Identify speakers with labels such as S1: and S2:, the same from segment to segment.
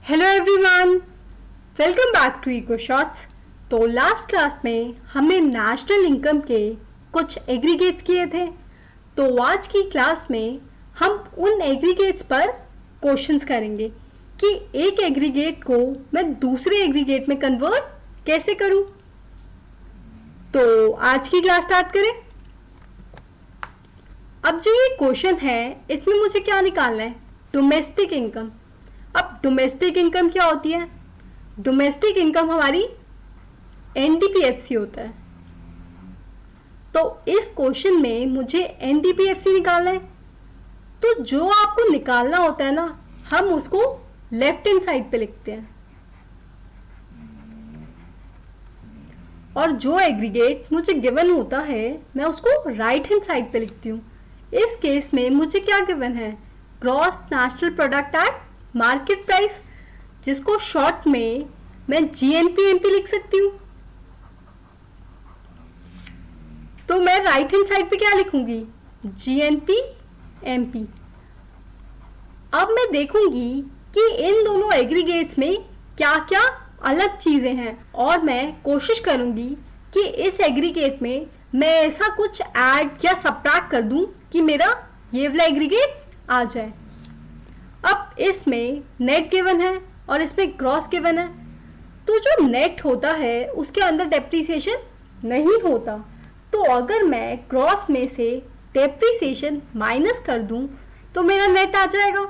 S1: Hello everyone, welcome back to eco shorts. तो last class में हमने नेशनल इनकम के कुछ एग्रीगेट्स किए थे। तो आज की क्लास में हम उन एग्रीगेट्स पर क्वेश्चंस करेंगे कि एक एग्रीगेट को मैं दूसरे एग्रीगेट में कन्वर्ट कैसे करूं। तो आज की क्लास स्टार्ट करें। अब जो ये क्वेश्चन है इसमें मुझे क्या निकालना है? Domestic income. अब डोमेस्टिक इनकम क्या होती है? डोमेस्टिक इनकम हमारी एनडीपीएफसी होता है। तो इस क्वेश्चन में मुझे एनडीपीएफसी निकालना है। तो जो आपको निकालना होता है ना, हम उसको लेफ्ट हैंड साइड पे लिखते हैं और जो एग्रीगेट मुझे गिवन होता है मैं उसको राइट हैंड साइड पे लिखती हूँ। इस केस में मुझे क्या गिवन है? Gross national product at market price, जिसको शॉर्ट में मैं जीएनपीएमपी लिख सकती हूँ। तो मैं राइट हैंड साइड पे क्या लिखूंगी? जीएनपीएमपी। अब मैं देखूंगी कि इन दोनों एग्रीगेट्स में क्या क्या अलग चीजें हैं और मैं कोशिश करूंगी कि इस एग्रीगेट में मैं ऐसा कुछ ऐड या सबट्रैक्ट कर दूं कि मेरा ये वाला एग्रीगेट आ जाए। अब इसमें नेट गिवन है और इसमें ग्रॉस गिवन है। तो जो नेट होता है उसके अंदर डेप्रिसिएशन नहीं होता। तो अगर मैं ग्रॉस में से डेप्रिसिएशन माइनस कर दूं तो मेरा नेट आ जाएगा।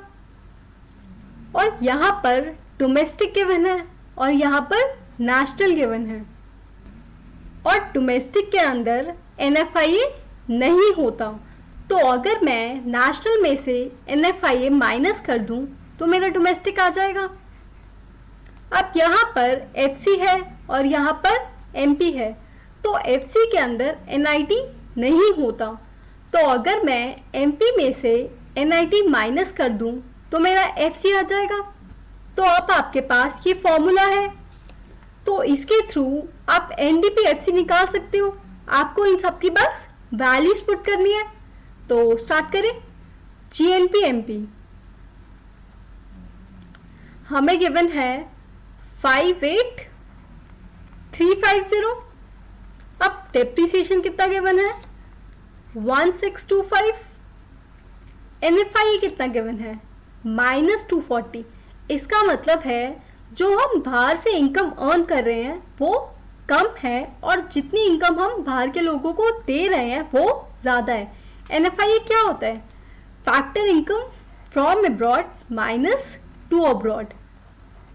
S1: और यहाँ पर डोमेस्टिक गिवन है और यहाँ पर नेशनल गिवन है और डोमेस्टिक के अंदर एनएफआईए नहीं होता। तो अगर मैं नेशनल में से एनएफआईए माइनस कर दूं तो मेरा डोमेस्टिक आ जाएगा। अब यहाँ पर एफसी है और यहाँ पर एमपी है। तो एफसी के अंदर एनआईटी नहीं होता। तो अगर मैं एमपी में से एनआईटी माइनस कर दूं तो मेरा एफसी आ जाएगा। तो अब आपके पास ये फॉर्मूला है, तो इसके थ्रू आप एनडीपीएफसी निकाल सकते हो। आपको इन सब की बस वैल्यूज पुट करनी है। तो स्टार्ट करें। जीएनपीएमपी हमें गिवन है 58350। अब डेप्रिसिएशन कितना गिवन है? 1625। एनएफआई कितना गिवन है? -240। इसका मतलब है जो हम बाहर से इनकम अर्न कर रहे हैं वो कम है और जितनी इनकम हम बाहर के लोगों को दे रहे हैं वो ज़्यादा है। एनएफआई क्या होता है? Factor income from abroad minus two abroad.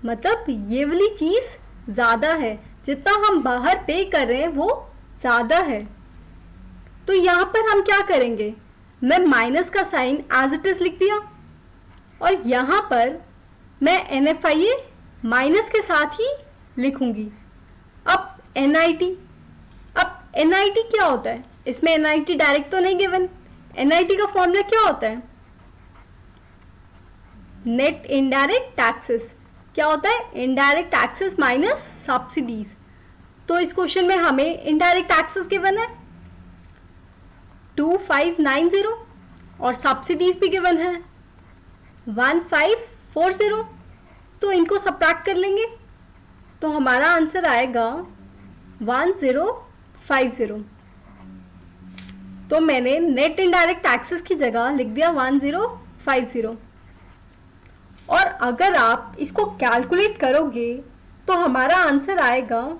S1: मतलब ये वाली चीज़ ज़्यादा है, जितना हम बाहर पे कर रहे हैं वो ज़्यादा है। तो यहाँ पर हम क्या करेंगे? मैं माइनस का साइन एज इट इज़ लिख दिया और यहाँ पर मैं एनएफआईए माइनस के साथ ही लिखूंगी। अब एनआईटी, अब एनआईटी क्या होता है? इसमें एनआईटी डायरेक्ट तो नहीं गिवन। एनआईटी का फॉर्मूला क्या होता है? Net indirect taxes. क्या होता है? Indirect taxes minus subsidies. तो इस क्वेश्चन में हमें इनडायरेक्ट टैक्सेस गिवन है 2590 और सब्सिडीज भी गिवन है 1540। तो इनको सबट्रैक्ट कर लेंगे तो हमारा आंसर आएगा 1050। तो मैंने नेट इनडायरेक्ट टैक्सेस की जगह लिख दिया 1050। और अगर आप इसको कैलकुलेट करोगे तो हमारा आंसर आएगा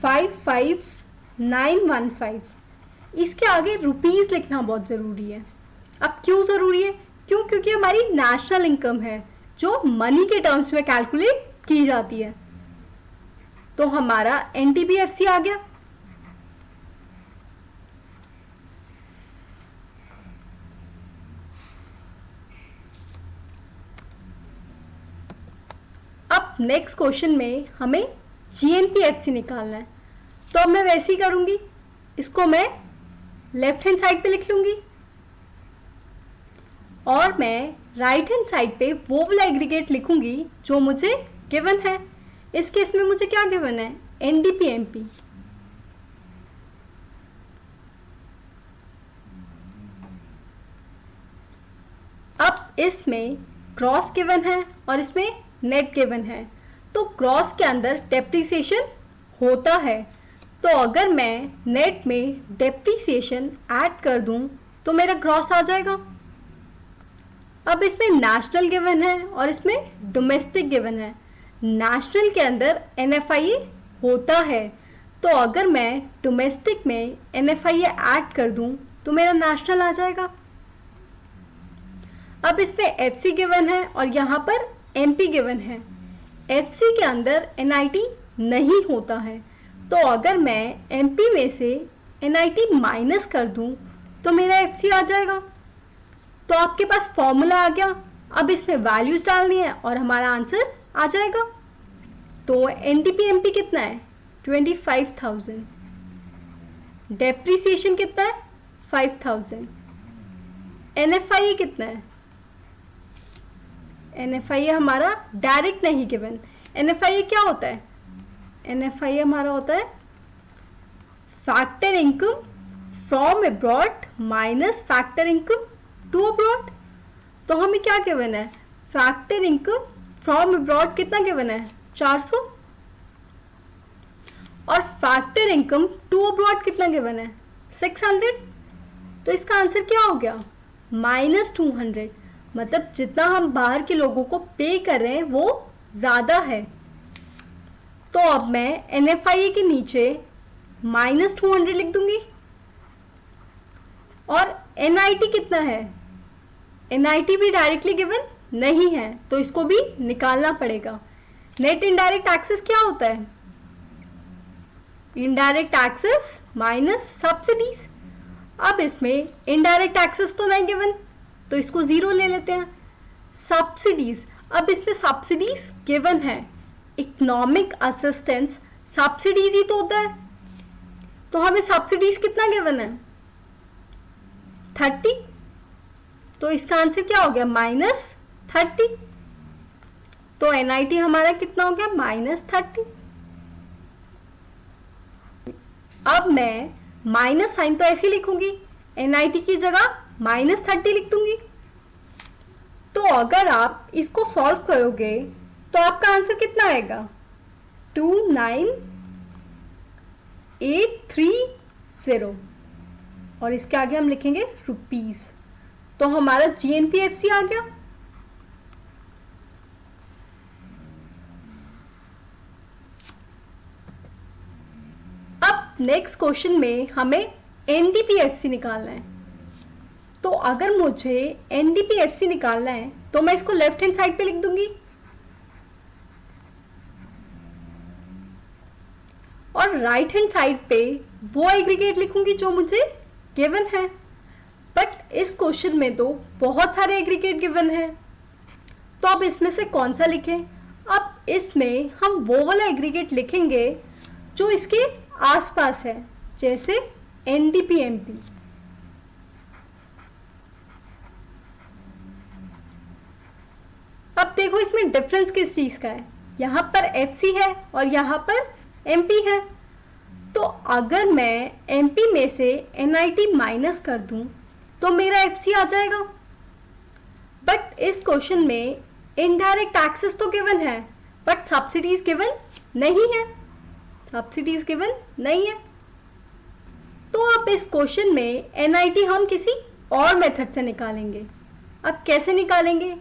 S1: 55915। इसके आगे रुपीस लिखना बहुत ज़रूरी है। अब क्यों ज़रूरी है? क्योंकि हमारी नेशनल इनकम है जो मनी के टर्म्स में कैलकुलेट की जाती है। तो हमारा एनडीपीएफसी आ गया। अब नेक्स्ट क्वेश्चन में हमें जीएनपीएफसी निकालना है। तो अब मैं वैसे ही करूंगी, इसको मैं लेफ्ट हैंड साइड पे लिख लूंगी और मैं राइट हैंड साइड पे वो वाला एग्रीगेट लिखूंगी जो मुझे गिवन है। इस केस में मुझे क्या गिवन है? एनडीपीएमपी। अब इसमें ग्रॉस गिवन है और इसमें नेट गिवन है, तो ग्रॉस के अंदर डेप्रिसिएशन होता है। तो अगर मैं नेट में डेप्रिसिएशन ऐड कर दूं तो मेरा ग्रॉस आ जाएगा। अब इसमें नेशनल गिवन है और इसमें डोमेस्टिक गिवन है। नेशनल के अंदर NFIA होता है, तो अगर मैं डोमेस्टिक में NFIA ऐड कर दूं तो मेरा नेशनल आ जाएगा। अब इसमें FC गिवन है और यहाँ पर MP गिवन है। FC के अंदर NIT नहीं होता है, तो अगर मैं MP में से NIT माइनस कर दूं तो मेरा FC आ जाएगा। तो आपके पास फॉर्मूला आ गया। अब इसमें वैल्यूज डालनी है और हमारा आंसर आ जाएगा। तो NDP MP कितना है? 25,000। डेप्रिसिएशन कितना है? 5,000। NFIA कितना है? NFIA हमारा डायरेक्ट नहीं गिवन। NFIA क्या होता है? NFIA हमारा होता है factor income from abroad minus factor income to abroad. तो हमें क्या गिवन है? फैक्टर इनकम फ्रॉम अब्रॉड कितना गिवन है? 400। और फैक्टर इनकम टू अब्रॉड कितना गिवन है? 600। तो इसका आंसर क्या हो गया? -200। मतलब जितना हम बाहर के लोगों को पे कर रहे हैं वो ज़्यादा है। तो अब मैं NFIA के नीचे -200 लिख दूंगी। और NIT कितना है? NIT भी डायरेक्टली गिवन नहीं है, तो इसको भी निकालना पड़ेगा। नेट इनडायरेक्ट टैक्सेस क्या होता है? Indirect taxes minus subsidies. अब इसमें इनडायरेक्ट टैक्सेस तो नहीं गिवन, तो इसको 0 ले लेते हैं। सब्सिडीज, अब इसमें सब्सिडीज गिवन है। इकोनॉमिक असिस्टेंस सब्सिडीज ही तो होता है, तो हमें सब्सिडीज कितना गिवन है? 30। तो इसका आंसर क्या हो गया? -30। तो NIT हमारा कितना हो गया? -30। अब मैं माइनस साइन तो ऐसे लिखूंगी, NIT की जगह -30 लिख दूंगी। तो अगर आप इसको सॉल्व करोगे तो आपका आंसर कितना आएगा? 29830। और इसके आगे हम लिखेंगे रुपीस। तो हमारा GNPFC आ गया। अब नेक्स्ट क्वेश्चन में हमें NDPFC निकालना है। तो अगर मुझे NDPFC निकालना है तो मैं इसको लेफ्ट हैंड साइड पे लिख दूंगी और राइट हैंड साइड पे वो एग्रीगेट लिखूंगी जो मुझे गिवन है। बट इस क्वेश्चन में तो बहुत सारे एग्रीगेट गिवन है, तो अब इसमें से कौन सा लिखें? अब इसमें हम वो वाला एग्रीगेट लिखेंगे जो इसके आसपास है, जैसे NDP-MP। अब देखो इसमें डिफरेंस किस चीज का है। यहाँ पर FC है और यहाँ पर MP है। तो अगर मैं MP में से NIT माइनस कर दूं तो मेरा FC आ जाएगा। बट इस क्वेश्चन में इनडायरेक्ट टैक्सेस तो गिवन है, बट सब्सिडीज गिवन नहीं है। सब्सिडीज गिवन नहीं है। तो अब इस क्वेश्चन में NIT हम किसी और मेथड से निकालेंगे। अब कैसे निकालेंगे?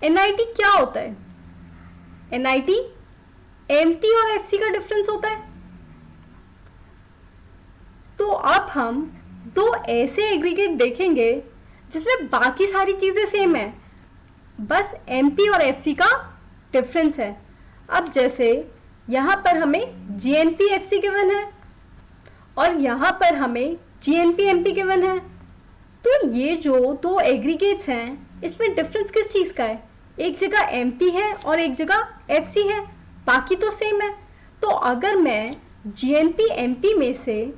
S1: NIT क्या होता है? NIT MP और FC का डिफरेंस होता है। तो अब हम दो ऐसे एग्रीगेट देखेंगे जिसमें बाकी सारी चीजें सेम है, बस MP और FC का डिफरेंस है। अब जैसे यहाँ पर हमें GNP-FC गिवन है और यहाँ पर हमें GNP-MP गिवन है। तो ये जो दो एग्रीगेट्स हैं इसमें डिफरेंस किस चीज़ का है? एक जगह MP है और एक जगह FC है, बाकी तो सेम है। तो अगर मैं GNP-MP में से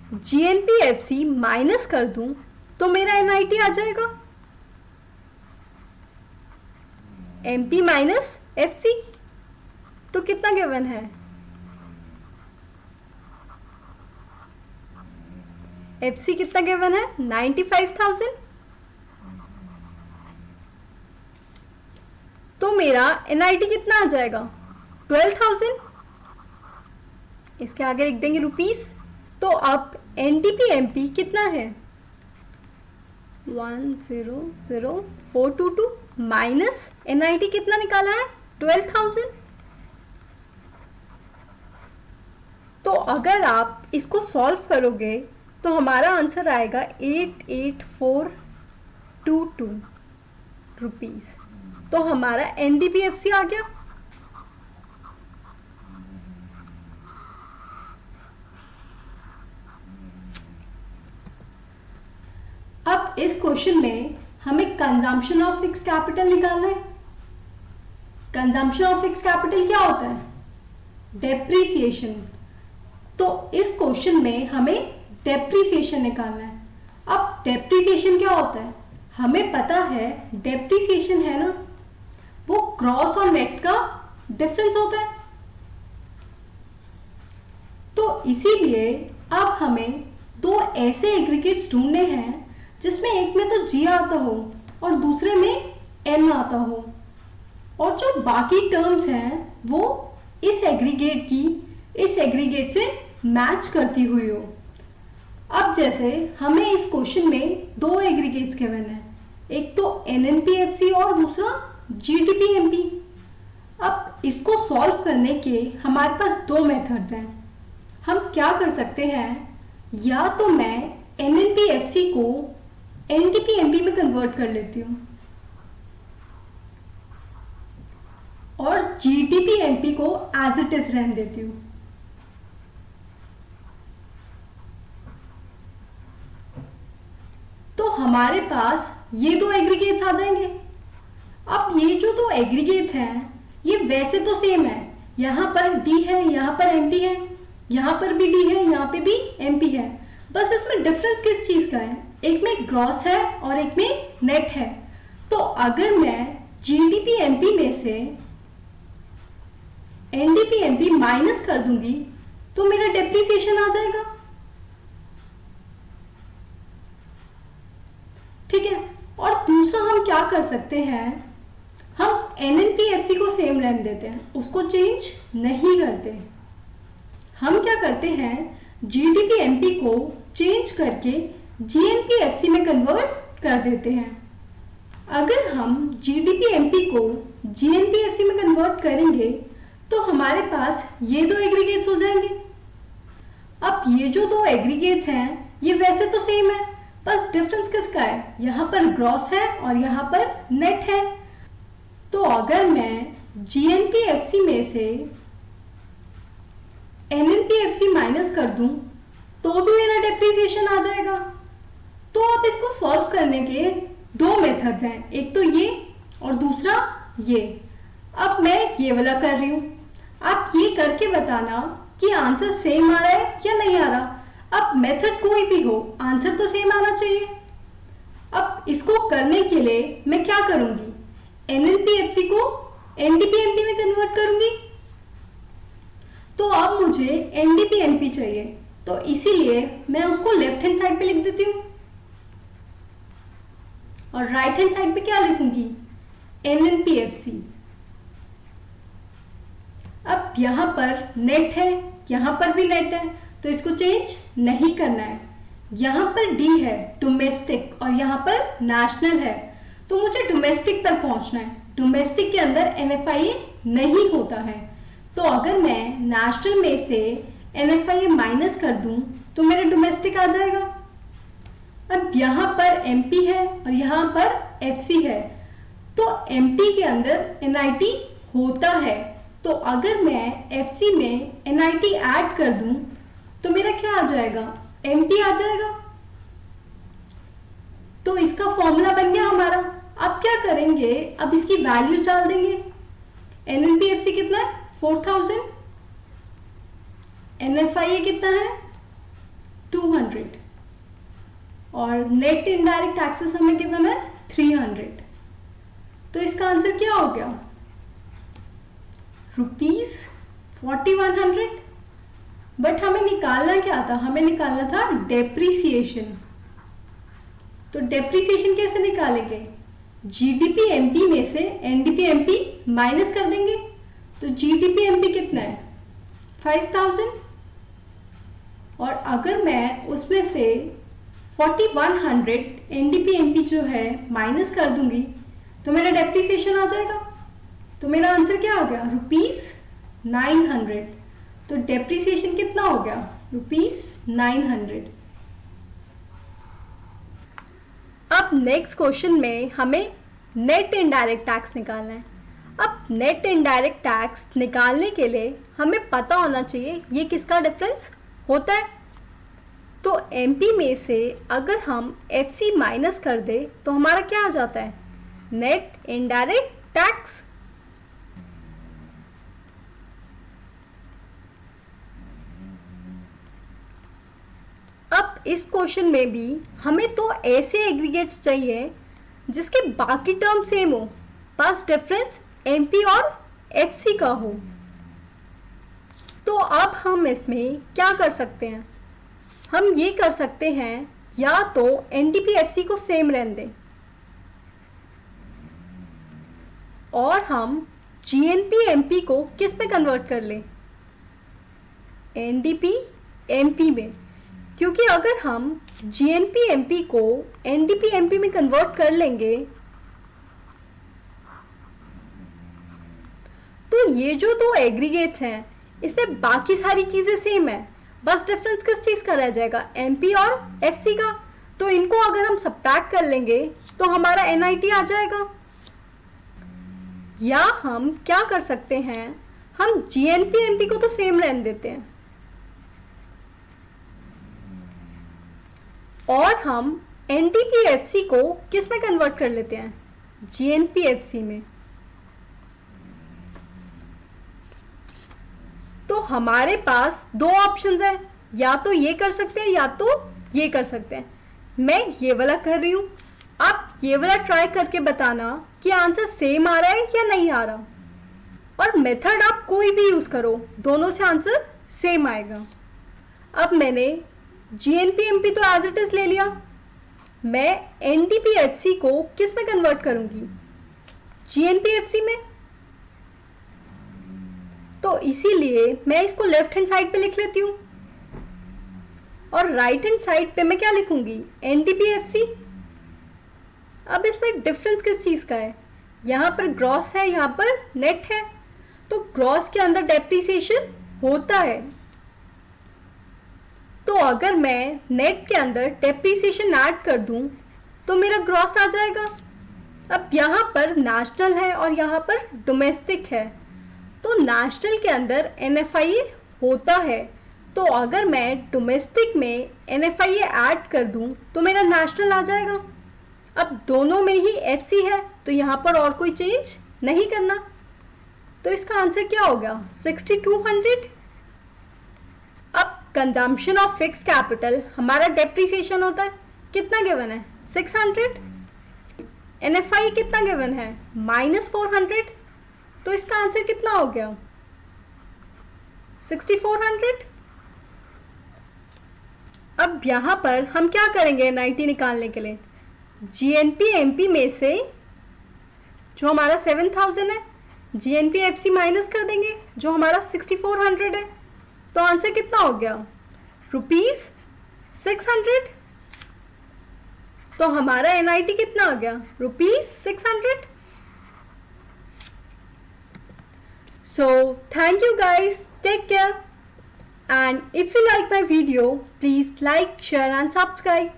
S1: GNP-FC माइनस कर दूं तो मेरा NIT आ जाएगा। MP माइनस FC तो कितना गिवन है? FC कितना गिवन है? 95,000। मेरा एनआईटी कितना आ जाएगा 12,000। इसके आगे लिख देंगे रुपीस। तो अब एनडीपीएमपी कितना है 100,422 माइनस एनआईटी कितना निकाला है 12,000। तो अगर आप इसको सॉल्व करोगे तो हमारा आंसर आएगा 88422 रुपीस। तो हमारा एनडीपीएफसी आ गया। अब इस क्वेश्चन में हमें कंजम्पशन ऑफ फिक्स कैपिटल निकालना है। कंजम्पशन ऑफ फिक्स कैपिटल क्या होता है डेप्रीसिएशन। तो इस क्वेश्चन में हमें डेप्रीसिएशन निकालना है। अब डेप्रीसिएशन क्या होता है हमें पता है, डेप्रीसिएशन है ना वो ग्रॉस और नेट का डिफरेंस होता है। तो इसीलिए अब हमें दो ऐसे एग्रीगेट्स ढूंढने हैं जिसमें एक में तो जी आता हो और दूसरे में एन आता हो, और जो बाकी टर्म्स हैं वो इस एग्रीगेट से मैच करती हुई हो। अब जैसे हमें इस क्वेश्चन में दो एग्रीगेट्स गिवन है, एक तो एनएनपीएफसी और दूसरा जीडीपीएमपी। अब इसको सॉल्व करने के हमारे पास दो मेथड्स हैं। हम क्या कर सकते हैं, या तो मैं एनएनपीएफसी को एनडीपीएमपी में कन्वर्ट कर लेती हूँ और जीडीपीएमपी को एज इट इज रहने देती हूँ। तो हमारे पास ये दो एग्रीगेट्स आ जाएंगे। अब ये जो दो एग्रीगेट्स हैं ये वैसे तो सेम है, यहाँ पर डी है, यहाँ पर एमपी है, यहाँ पर भी डी है, यहाँ पे भी एमपी है। बस इसमें डिफरेंस किस चीज का है, एक में ग्रॉस है और एक में नेट है। तो अगर मैं जीडीपीएमपी में से एनडीपीएमपी माइनस कर दूंगी तो मेरा डेप्रिसिएशन आ जाएगा। ठीक है। और दूसरा हम क्या कर सकते हैं, हम एनएनपीएफसी को सेम रहने देते हैं, उसको चेंज नहीं करते। हम क्या करते हैं, जीडीपीएमपी को चेंज करके जीएनपीएफसी में कन्वर्ट कर देते हैं। अगर हम जीडीपीएमपी को जीएनपीएफसी में कन्वर्ट करेंगे तो हमारे पास ये दो एग्रीगेट्स हो जाएंगे। अब ये जो दो एग्रीगेट्स हैं ये वैसे तो सेम है, बस डिफरेंस किसका है, यहाँ पर ग्रॉस है और यहाँ पर नेट है। तो अगर मैं जीएनपीएफसी में से एनएनपीएफसी माइनस कर दूं तो भी मेरा डेप्रिसिएशन आ जाएगा। तो अब इसको सॉल्व करने के दो मेथड्स हैं, एक तो ये और दूसरा ये। अब मैं ये वाला कर रही हूं, आप ये करके बताना कि आंसर सेम आ रहा है या नहीं आ रहा। अब मेथड कोई भी हो आंसर तो सेम आना चाहिए। अब इसको करने के लिए मैं क्या करूंगी, एनएनपीएफसी को एनडीपीएमपी में कन्वर्ट करूंगी। तो अब मुझे एनडीपीएमपी चाहिए, तो इसीलिए मैं उसको लेफ्ट हैंड साइड पे लिख देती हूँ और राइट हैंड साइड पे क्या लिखूंगी, एनएनपीएफसी। अब यहां पर नेट है, यहां पर भी नेट है, तो इसको चेंज नहीं करना है। यहां पर डी है डोमेस्टिक और यहां पर नेशनल है, तो मुझे डोमेस्टिक पर पहुंचना है। डोमेस्टिक के अंदर एनएफआईए नहीं होता है, तो अगर मैं नेशनल में से एनएफआईए माइनस कर दूं तो मेरा डोमेस्टिक आ जाएगा। अब यहाँ पर एमपी है और यहाँ पर एफसी है, तो एमपी के अंदर एनआईटी होता है, तो अगर मैं एफसी में एनआईटी ऐड कर दूं तो मेरा क्या आ जाएगा, एमपी आ जाएगा। तो इसका फॉर्मूला बन गया हमारा। अब क्या करेंगे, अब इसकी वैल्यूज डाल देंगे। एनएनपीएफसी कितना है 4000, एनएफआईए कितना है 200 और नेट इनडायरेक्ट टैक्सेस हमें गिवन है 300। तो इसका आंसर क्या हो गया, ₹4100। बट हमें निकालना क्या था, हमें निकालना था डेप्रीसिएशन। तो डेप्रीसिएशन कैसे निकालेंगे, जीडीपी एमपी में से एनडीपी एमपी माइनस कर देंगे तो जीडीपी एमपी कितना है 5000। और अगर मैं उसमें से 4100 एनडीपी एमपी जो है माइनस कर दूंगी तो मेरा डेप्रिसिएशन आ जाएगा। तो मेरा आंसर क्या आ गया ₹900। तो डेप्रिसिएशन कितना हो गया ₹900। अब नेक्स्ट क्वेश्चन में हमें नेट इनडायरेक्ट टैक्स निकालना है। अब नेट इनडायरेक्ट टैक्स निकालने के लिए हमें पता होना चाहिए ये किसका डिफरेंस होता है। तो एमपी में से अगर हम एफसी माइनस कर दे तो हमारा क्या आ जाता है नेट इनडायरेक्ट टैक्स। अब इस क्वेश्चन में भी हमें तो ऐसे एग्रीगेट्स चाहिए जिसके बाकी टर्म सेम हो, बस डिफरेंस एमपी और एफसी का हो। तो अब हम इसमें क्या कर सकते हैं, हम ये कर सकते हैं या तो एनडीपी एफसी को सेम रहने दें और हम जीएनपी एमपी को किस में कन्वर्ट कर लें एनडीपी एमपी में। क्योंकि अगर हम जीएनपी एमपी को एनडीपी एमपी में कन्वर्ट कर लेंगे तो ये जो दो एग्रीगेट्स हैं इसमें बाकी सारी चीजें सेम है, बस डिफरेंस किस चीज का रह जाएगा एमपी और एफसी का। तो इनको अगर हम सब्ट्रैक्ट कर लेंगे तो हमारा एनआईटी आ जाएगा। या हम क्या कर सकते हैं, हम जीएनपी एमपी को तो सेम रहने देते हैं और हम एनडीपी एफसी को किस में कन्वर्ट कर लेते हैं जीएनपी एफसी में। तो हमारे पास दो ऑप्शंस है, या तो ये कर सकते हैं या तो ये कर सकते हैं। मैं ये वाला कर रही हूं, आप ये वाला ट्राई करके बताना कि आंसर सेम आ रहा है या नहीं आ रहा। और मेथड आप कोई भी यूज करो, दोनों से आंसर सेम आएगा। अब मैंने जीएनपी-एमपी तो एज इट इज ले लिया, मैं एनडीपी-एफसी को किस में कन्वर्ट करूंगी जीएनपी-एफसी में। तो इसीलिए मैं इसको लेफ्ट हैंड साइड पे लिख लेती हूं और राइट हैंड साइड पे मैं क्या लिखूंगी एनडीपी-एफसी। अब इसमें डिफरेंस किस चीज का है, यहां पर ग्रॉस है यहां पर नेट है, तो ग्रॉस के अंदर डेप्रिसिएशन होता है। तो अगर मैं नेट के अंदर डेप्रिसिएशन ऐड कर दूं तो मेरा ग्रॉस आ जाएगा। अब यहाँ पर नेशनल है और यहाँ पर डोमेस्टिक है, तो नेशनल के अंदर एनएफआईए होता है, तो अगर मैं डोमेस्टिक में एनएफआईए ऐड कर दूं तो मेरा नेशनल आ जाएगा। अब दोनों में ही एफसी है तो यहाँ पर और कोई चेंज नहीं करना, तो इसका आंसर क्या हो गया 6200। अब कंजम्पशन ऑफ फिक्स कैपिटल हमारा डेप्रिसिएशन होता है, कितना गिवन है 600, एनएफआई कितना गिवन है -400, तो इसका आंसर कितना हो गया 6400। अब यहां पर हम क्या करेंगे एनआईटी निकालने के लिए, जीएनपी एमपी में से जो हमारा 7000 है जीएनपी एफसी माइनस कर देंगे जो हमारा 6400 है, तो आंसर कितना हो गया ₹600। तो हमारा एनआईटी कितना आ गया ₹600। So thank you guys, take care, and if you like my video please like, share and subscribe.